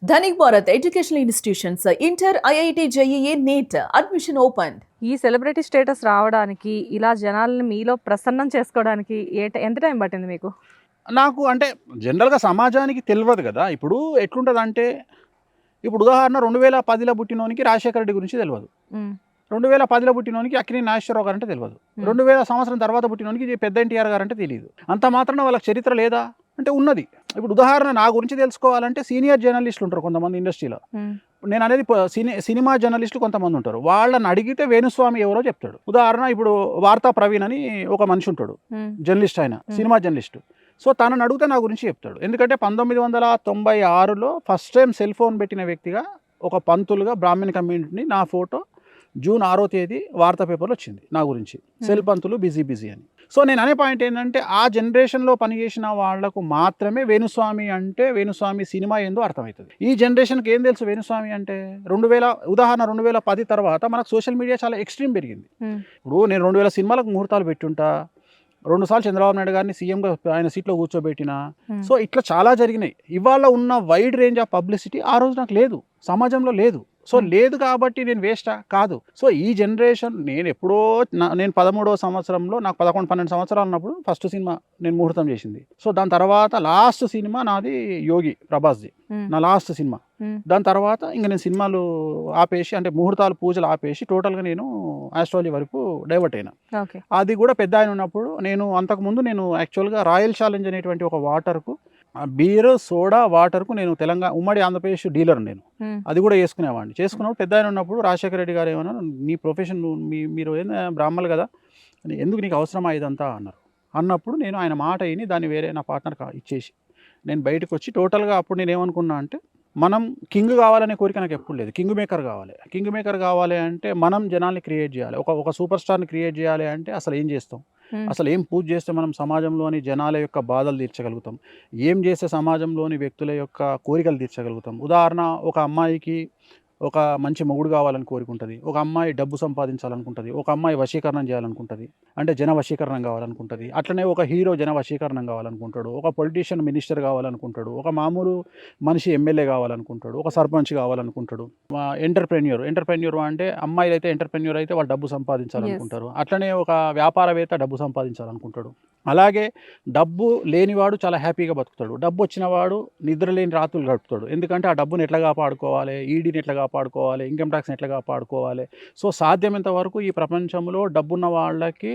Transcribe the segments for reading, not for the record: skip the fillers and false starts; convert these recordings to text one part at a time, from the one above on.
Dhanik Bharat educational institutions inter IIT JEE NEET admission open. ఈ celebrity status రావడానికి, ఇలా జనాల్ని మీలో ప్రసన్నం చేసుకోవడానికి ఎంత టైం పట్టింది మీకు? నాకు అంటే జనరల్‌గా సమాజానికి తెలవదు గదా! ఇప్పుడు ఎట్లుంటదంటే, ఇప్పుడు ఉదాహరణ 2010లో పుట్టినోనికి రాజశేఖర రెడ్డి గురించి తెలవదు. హ్మ్. 2010లో పుట్టినోనికి అక్కినేని నాగేశ్వరరావు గారంటే తెలవదు. 2000 సంవత్సరం తర్వాత పుట్టినోనికి పెద్ద ఎన్టీఆర్ గారంటే తెలీదు. అంత మాత్రాన వాళ్ళకి చరిత్ర లేదా? అంటే ఉన్నది. ఇప్పుడు ఉదాహరణ నా గురించి తెలుసుకోవాలంటే సీనియర్ జర్నలిస్టులు ఉంటారు కొంతమంది ఇండస్ట్రీలో. హ్మ్. నేను అనేది సినిమా జర్నలిస్టులు కొంతమంది ఉంటారు. వాళ్ళని అడిగితే వేణుస్వామి ఎవరో చెప్తాడు. ఉదాహరణ ఇప్పుడు వార్తా ప్రవీణ్ అని ఒక మనిషి ఉంటాడు. హ్మ్. జర్నలిస్ట్ ఆయన, సినిమా జర్నలిస్టు. సో తనని అడిగితే నా గురించి చెప్తాడు. ఎందుకంటే 1996లో ఫస్ట్ టైం సెల్ ఫోన్ పెట్టిన వ్యక్తిగా, ఒక పంతులుగా బ్రాహ్మణ కమ్యూనిటీని నా ఫోటో జూన్ 6వ తేదీ వార్తా పేపర్లో వచ్చింది నా గురించి. సెల్ పంతులు బిజీ అని. సో నేను అనే పాయింట్ ఏంటంటే, ఆ జనరేషన్లో పనిచేసిన వాళ్లకు మాత్రమే వేణుస్వామి అంటే, వేణుస్వామి సినిమా ఏందో అర్థమవుతుంది. ఈ జనరేషన్కి ఏం తెలుసు వేణుస్వామి అంటే? 2010 తర్వాత మనకు సోషల్ మీడియా చాలా ఎక్స్ట్రీమ్ పెరిగింది. ఇప్పుడు నేను 2000 సినిమాలకు ముహూర్తాలు పెట్టుంటా, 2 సార్లు చంద్రబాబు నాయుడు గారిని సీఎంగా ఆయన సీట్లో కూర్చోబెట్టిన. సో ఇట్లా చాలా జరిగినాయి. ఇవాళ ఉన్న వైడ్ రేంజ్ ఆఫ్ పబ్లిసిటీ ఆ రోజు నాకు లేదు, సమాజంలో లేదు. సో లేదు కాబట్టి నేను వేస్టా? కాదు. సో ఈ జనరేషన్, నేను ఎప్పుడో నేను 13వ సంవత్సరంలో, నాకు 11-12 సంవత్సరాలు ఉన్నప్పుడు ఫస్ట్ సినిమా నేను ముహూర్తం చేసింది. సో దాని తర్వాత లాస్ట్ సినిమా నాది యోగి ప్రభాస్ది, నా లాస్ట్ సినిమా. దాని తర్వాత ఇంకా నేను సినిమాలు ఆపేసి, అంటే ముహూర్తాలు పూజలు ఆపేసి టోటల్గా నేను ఆస్ట్రాలజీ వరకు డైవర్ట్ అయినా. అది కూడా పెద్ద ఆయన ఉన్నప్పుడు. నేను అంతకుముందు నేను యాక్చువల్గా రాయల్ ఛాలెంజ్ అనేటువంటి ఒక వాటర్కు, బీర్ సోడా వాటర్కు నేను తెలంగాణ ఉమ్మడి ఆంధ్రప్రదేశ్ డీలర్ నేను. అది కూడా చేసుకునేవాడిని. చేసుకున్నప్పుడు పెద్ద ఆయన ఉన్నప్పుడు రాజశేఖర రెడ్డి గారు ఏమన్నారు, నీ ప్రొఫెషన్, మీరు ఏందా బ్రాహ్మణులు కదా, ఎందుకు నీకు అవసరమా ఇదంతా అన్నారు. అన్నప్పుడు నేను ఆయన మాట విని దాన్ని వేరే నా పార్ట్నర్కి ఇచ్చేసి నేను బయటకు వచ్చి టోటల్గా అప్పుడు నేను ఏమనుకున్నా అంటే, మనం కింగ్ కావాలనే కోరిక నాకు ఎప్పుడు లేదు. కింగ్ మేకర్ కావాలి. కింగ్ మేకర్ కావాలి అంటే మనం జనాల్ని క్రియేట్ చేయాలి. ఒక సూపర్ స్టార్ని క్రియేట్ చేయాలి అంటే అసలు ఏం చేస్తాం, అసలు ఏం పూజ చేస్తే మనం సమాజంలోని జనాల యొక్క బాధలు తీర్చగలుగుతాం, ఏం చేస్తే సమాజంలోని వ్యక్తుల యొక్క కోరికలు తీర్చగలుగుతాం. ఉదాహరణ, ఒక అమ్మాయికి ఒక మంచి మొగుడు కావాలని కోరుకుంటుంది, ఒక అమ్మాయి డబ్బు సంపాదించాలనుకుంటుంది, ఒక అమ్మాయి వశీకరణం చేయాలనుకుంటుంది, అంటే జన వశీకరణం కావాలనుకుంటుంది. అట్లనే ఒక హీరో జన వశీకరణం కావాలనుకుంటాడు, ఒక పొలిటీషియన్ మినిస్టర్ కావాలనుకుంటాడు, ఒక మామూలు మనిషి ఎమ్మెల్యే కావాలనుకుంటాడు, ఒక సర్పంచ్ కావాలనుకుంటాడు. ఎంటర్ప్రెన్యూర్ అంటే అమ్మాయిలు అయితే ఎంటర్ప్రెన్యూర్ అయితే వాళ్ళు డబ్బు సంపాదించాలనుకుంటారు. అట్లనే ఒక వ్యాపారవేత్త డబ్బు సంపాదించాలనుకుంటాడు. అలాగే డబ్బు లేనివాడు చాలా హ్యాపీగా బతుకుతాడు, డబ్బు వచ్చినవాడు నిద్ర లేని రాత్రులు గడుపుతాడు. ఎందుకంటే ఆ డబ్బుని ఎట్లా కాపాడుకోవాలి, ఈడీని ఎట్లా కాపాడుకోవాలి, ఇన్కమ్ ట్యాక్స్ని ఎట్లా కాపాడుకోవాలి. సో సాధ్యమైనంత వరకు ఈ ప్రపంచంలో డబ్బున్న వాళ్ళకి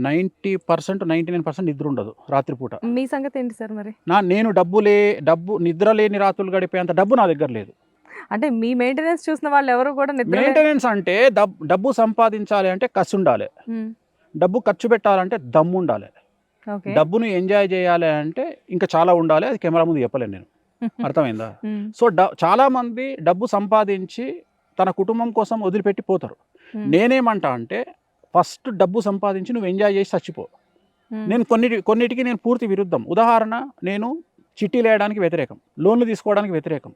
90%, 99% నిద్ర ఉండదు రాత్రిపూట. మీ సంగతి ఏంటి సార్ మరి? నేను డబ్బు నిద్ర లేని రాత్రులు గడిపేంత డబ్బు నా దగ్గర లేదు. అంటే మీ మెయింటెనెన్స్ చూసిన వాళ్ళు ఎవరు కూడా మెయింటెనెన్స్ అంటే డబ్బు సంపాదించాలి అంటే కసి ఉండాలి, డబ్బు ఖర్చు పెట్టాలంటే దమ్ము ఉండాలి, డబ్బును ఎంజాయ్ చేయాలి అంటే ఇంకా చాలా ఉండాలి. అది కెమెరా ముందు చెప్పలేను నేను. అర్థమైందా? సో చాలా మంది డబ్బు సంపాదించి తన కుటుంబం కోసం వదిలిపెట్టి పోతారు. నేనేమంటా అంటే, ఫస్ట్ డబ్బు సంపాదించి నువ్వు ఎంజాయ్ చేసి చచ్చిపో. నేను కొన్నిటికి నేను పూర్తి విరుద్ధం. ఉదాహరణ, నేను చిట్టీలు వేయడానికి వ్యతిరేకం, లోన్లు తీసుకోవడానికి వ్యతిరేకం,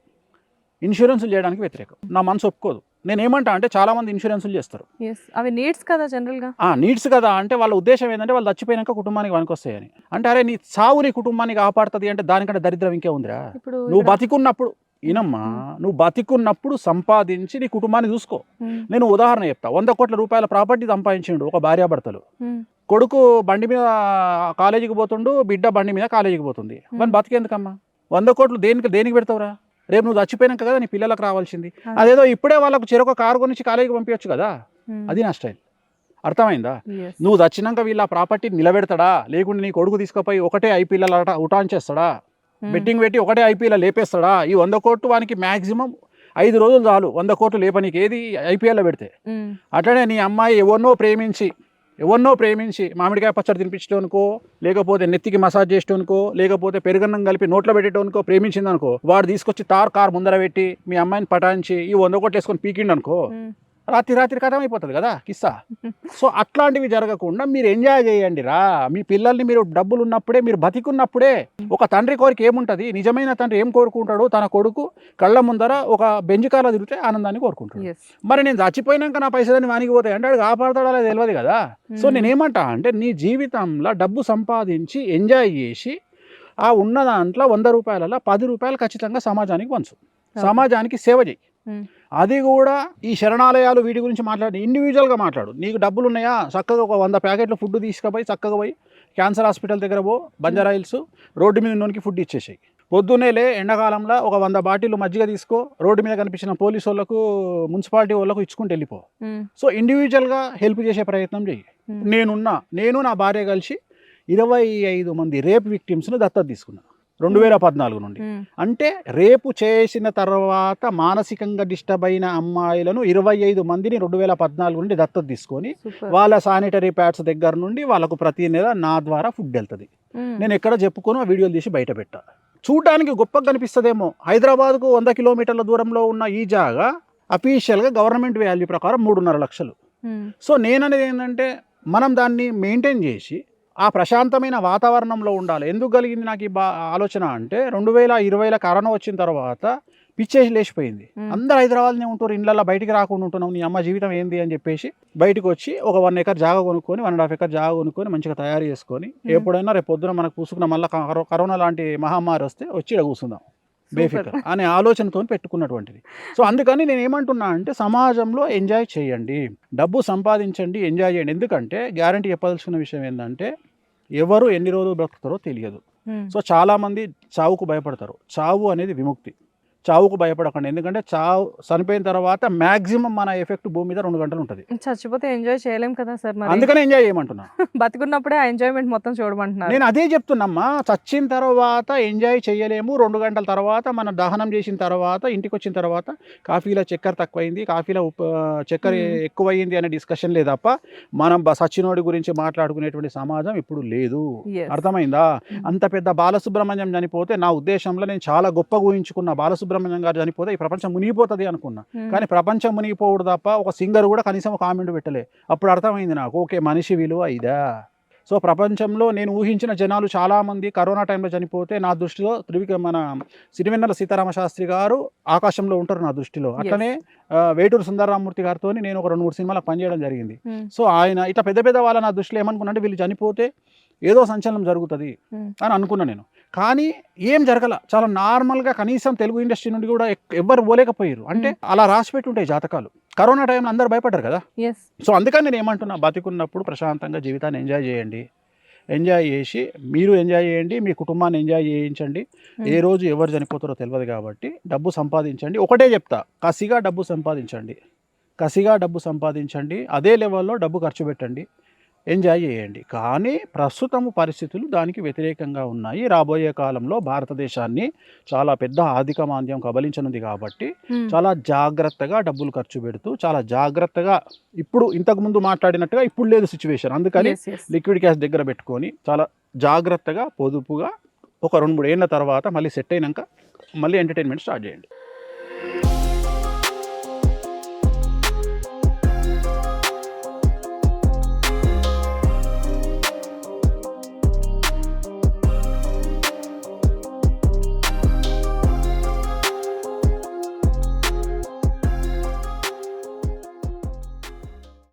ఇన్సూరెన్సులు చేయడానికి వ్యతిరేకం. నా మనసు ఒప్పుకోదు. నేను ఏమంటా అంటే, చాలా మంది ఇన్సూరెన్సులు చేస్తారు, అవి నీడ్స్ కదా జనరల్గా. నీడ్స్ కదా అంటే వాళ్ళ ఉద్దేశం ఏంటంటే వాళ్ళు చచ్చిపోయినాక కుటుంబానికి పనికొస్తాయని. అంటే అరే నీ సావు నీ కుటుంబానికి కాపాడుతుంది అంటే దానికంటే దరిద్రం ఇంకే ఉందిరా. నువ్వు బతికున్నప్పుడు ఇనమ్మా, నువ్వు బతికున్నప్పుడు సంపాదించి నీ కుటుంబాన్ని చూసుకో. నేను ఉదాహరణ చెప్తా. 100 కోట్ల రూపాయల ప్రాపర్టీ సంపాదించిండు ఒక భార్యాభర్తలు. కొడుకు బండి మీద కాలేజీకి పోతుండు, బిడ్డ బండి మీద కాలేజీకి పోతుంది. మరి బతికేందుకమ్మా? 100 కోట్లు దేనికి పెడతావురా? రేపు నువ్వు చచ్చిపోయినాక కదా నీ పిల్లలకు రావాల్సింది. అదేదో ఇప్పుడే వాళ్ళకు చెరొక కారు కొనిచ్చి కాలేజీకి పంపించచ్చు కదా. అది నా స్టైల్. అర్థమైందా? నువ్వు చచ్చినాక వీళ్ళ ప్రాపర్టీ నిలబెడతాడా, లేకుంటే నీ కొడుకు తీసుకుపోయి ఒకటే ఐపీఎల్ ఉటాంచేస్తాడా, బెట్టింగ్ పెట్టి ఒకటే ఐపీఎల్ లేపేస్తాడా? ఈ 100 కోట్లు వానికి మ్యాక్సిమం 5 రోజులు చాలు 100 కోట్లు లేపనీకి, ఏది ఐపీఎల్లో పెడితే. అట్లనే నీ అమ్మాయి ఎవరినో ప్రేమించి మామిడికాయ పచ్చడి తినిపించడానికో, లేకపోతే నెత్తికి మసాజ్ చేసేటోనుకో, లేకపోతే పెరుగన్నం కలిపి నోట్లో పెట్టేటోనుకో ప్రేమించిందనుకో, వాడు తీసుకొచ్చి కార్ ముందర పెట్టి మీ అమ్మాయిని పటాయించి ఈ 100 కోట్లు వేసుకొని పీకిండనుకో, రాత్రి కథం అయిపోతుంది కదా కిస్సా. సో అట్లాంటివి జరగకుండా మీరు ఎంజాయ్ చేయండి రా. మీ పిల్లల్ని మీరు డబ్బులు ఉన్నప్పుడే, మీరు బతికున్నప్పుడే. ఒక తండ్రి కోరిక ఏముంటుంది? నిజమైన తండ్రి ఏం కోరుకుంటాడు? తన కొడుకు కళ్ళ ముందర ఒక బెంజికార్లో తిరిగితే ఆనందాన్ని కోరుకుంటాడు. మరి నేను చచ్చిపోయినాక నా పైసలన్నీ వానికిపోతాయి అంటే వాడు కాపాడతాడా అనేది తెలియదు కదా. సో నేనేమంటా అంటే, నీ జీవితంలో డబ్బు సంపాదించి ఎంజాయ్ చేసి ఆ ఉన్న దాంట్లో 100 రూపాయలలో 10 రూపాయలు ఖచ్చితంగా సమాజానికి పంచు. సమాజానికి సేవ చేయి. Hmm. అది కూడా ఈ శరణాలయాలు వీటి గురించి మాట్లాడి ఇండివిజువల్గా మాట్లాడు. నీకు డబ్బులు ఉన్నాయా, చక్కగా ఒక 100 ప్యాకెట్లు ఫుడ్ తీసుకుపోయి చక్కగా పోయి క్యాన్సర్ హాస్పిటల్ దగ్గర పో, బంజారా హిల్స్ రోడ్డు మీద ఉన్నోనికి ఫుడ్ ఇచ్చేసాయి. పొద్దున్నేలే ఎండాకాలంలో ఒక 100 బాటిల్ మజ్జిగ తీసుకో, రోడ్డు మీద కనిపించిన పోలీసు వాళ్ళకు మున్సిపాలిటీ వాళ్ళకు ఇచ్చుకుంటూ వెళ్ళిపో. సో ఇండివిజువల్గా హెల్ప్ చేసే ప్రయత్నం చెయ్యి. నేను నా భార్య కలిసి 25 మంది రేప్ విక్టిమ్స్ను దత్తత తీసుకున్నాను 2014 నుండి. అంటే రేపు చేసిన తర్వాత మానసికంగా డిస్టర్బ్ అయిన అమ్మాయిలను 25 మందిని 2014 నుండి దత్తత తీసుకొని వాళ్ళ శానిటరీ ప్యాడ్స్ దగ్గర నుండి వాళ్ళకు ప్రతి నెల నా ద్వారా ఫుడ్ వెళ్తుంది. నేను ఎక్కడ చెప్పుకొని ఆ వీడియోలు తీసి బయట పెట్టా. చూడటానికి గొప్పగా కనిపిస్తుందేమో, హైదరాబాద్కు 100 కిలోమీటర్ల దూరంలో ఉన్న ఈ జాగా అఫీషియల్గా గవర్నమెంట్ వాల్యూ ప్రకారం 3.5 లక్షలు. సో నేననేది ఏంటంటే మనం దాన్ని మెయింటైన్ చేసి ఆ ప్రశాంతమైన వాతావరణంలో ఉండాలి. ఎందుకు కలిగింది నాకు ఈ ఆలోచన అంటే 2020లో కరోనా వచ్చిన తర్వాత పిచ్చేసి లేచిపోయింది. అందరు హైదరాబాద్నే ఉంటారు, ఇళ్ళల్లో బయటికి రాకుండా ఉంటున్నాం, నీ అమ్మ జీవితం ఏంది అని చెప్పేసి బయటకు వచ్చి ఒక 1 ఎకర్ జాగా కొనుక్కొని 1.5 ఎకర్ జాగా కొనుక్కొని మంచిగా తయారు చేసుకొని ఎప్పుడైనా రేపు పొద్దున మనకు పూసుకున్న మళ్ళీ కరోనా లాంటి మహమ్మారి వస్తే వచ్చి ఇక్కడ కూర్చుందాం బేఫికర్ అనే ఆలోచనతో పెట్టుకున్నటువంటిది. సో అందుకని నేను ఏమంటున్నా అంటే సమాజంలో ఎంజాయ్ చేయండి, డబ్బు సంపాదించండి, ఎంజాయ్ చేయండి. ఎందుకంటే గ్యారంటీ చెప్పాల్సిన విషయం ఏంటంటే ఎవరు ఎన్ని రోజులు బ్రతుకుతారో తెలియదు. సో చాలామంది చావుకు భయపడతారు. చావు అనేది విముక్తి. చావుకు భయపడకండి. ఎందుకంటే చావు చనిపోయిన తర్వాత మ్యాక్సిమం మన ఎఫెక్ట్ భూమి మీద 2 గంటలు ఉంటుంది. చచ్చిపోతే ఎంజాయ్ చేయలేం కదా సార్, అందుకనే ఎంజాయ్ చేయమంటున్నా. బతికున్నప్పుడే ఆ ఎంజాయ్మెంట్ మొత్తం చూడమంటున్నారు. నేను అదే చెప్తున్నామ్మా, చచ్చిన తర్వాత ఎంజాయ్ చేయలేము. 2 గంటల తర్వాత మన దహనం చేసిన తర్వాత ఇంటికి వచ్చిన తర్వాత కాఫీలో చక్కెర తక్కువైంది, కాఫీలో చక్కెర ఎక్కువైంది అనే డిస్కషన్ లేదు తప్ప మనం సచ్చినోడి గురించి మాట్లాడుకునేటువంటి సమాజం ఇప్పుడు లేదు. అర్థమైందా? అంత పెద్ద బాలసుబ్రహ్మణ్యం చనిపోతే నా ఉద్దేశంలో నేను చాలా గొప్పగా ఊహించుకున్న బాలసుబ్రహ్మణ్యం గారు చనిపోతే ఈ ప్రపంచం మునిగిపోతుంది అనుకున్నా. కానీ ప్రపంచం మునిగిపోవడం తప్ప ఒక సింగర్ కూడా కనీసం ఒక కామెంట్ పెట్టలే. అప్పుడు అర్థమైంది నాకు, ఓకే మనిషి విలువ ఇదా. సో ప్రపంచంలో నేను ఊహించిన జనాలు చాలామంది కరోనా టైంలో చనిపోతే నా దృష్టిలో మన సిరివెన్నెల సీతారామ శాస్త్రి గారు ఆకాశంలో ఉంటారు నా దృష్టిలో. అట్లనే వేటూరు సుందరరామూర్తి గారితో నేను ఒక 2-3 సినిమాలకు పనిచేయడం జరిగింది. సో ఆయన ఇట్లా పెద్ద పెద్ద వాళ్ళ నా దృష్టిలో ఏమనుకున్నా అంటే వీళ్ళు చనిపోతే ఏదో సంచలనం జరుగుతుంది అని అనుకున్నా నేను. కానీ ఏం జరగల. చాలా నార్మల్గా కనీసం తెలుగు ఇండస్ట్రీ నుండి కూడా ఎవ్వరు పోలేకపోయారు. అంటే అలా రాసిపెట్టి ఉంటాయి జాతకాలు. కరోనా టైంలో అందరూ భయపడ్డారు కదా. సో అందుకని నేను ఏమంటున్నా, బతికున్నప్పుడు ప్రశాంతంగా జీవితాన్ని ఎంజాయ్ చేయండి. ఎంజాయ్ చేసి మీరు ఎంజాయ్ చేయండి, మీ కుటుంబాన్ని ఎంజాయ్ చేయించండి. ఏ రోజు ఎవరు చనిపోతారో తెలియదు కాబట్టి డబ్బు సంపాదించండి. ఒకటే చెప్తా, కసిగా డబ్బు సంపాదించండి, కసిగా డబ్బు సంపాదించండి. అదే లెవెల్లో డబ్బు ఖర్చు పెట్టండి, ఎంజాయ్ చేయండి. కానీ ప్రస్తుతం పరిస్థితులు దానికి వ్యతిరేకంగా ఉన్నాయి. రాబోయే కాలంలో భారతదేశాన్ని చాలా పెద్ద ఆర్థిక మాంద్యం కబలించనుంది కాబట్టి చాలా జాగ్రత్తగా డబ్బులు ఖర్చు పెడుతూ, చాలా జాగ్రత్తగా ఇప్పుడు ఇంతకుముందు మాట్లాడినట్టుగా ఇప్పుడు లేదు సిచ్యువేషన్. అందుకని లిక్విడ్ క్యాష్ దగ్గర పెట్టుకొని చాలా జాగ్రత్తగా పొదుపుగా ఒక 2-3 ఏళ్ళ తర్వాత మళ్ళీ సెట్ అయినాక మళ్ళీ ఎంటర్టైన్మెంట్ స్టార్ట్ చేయండి.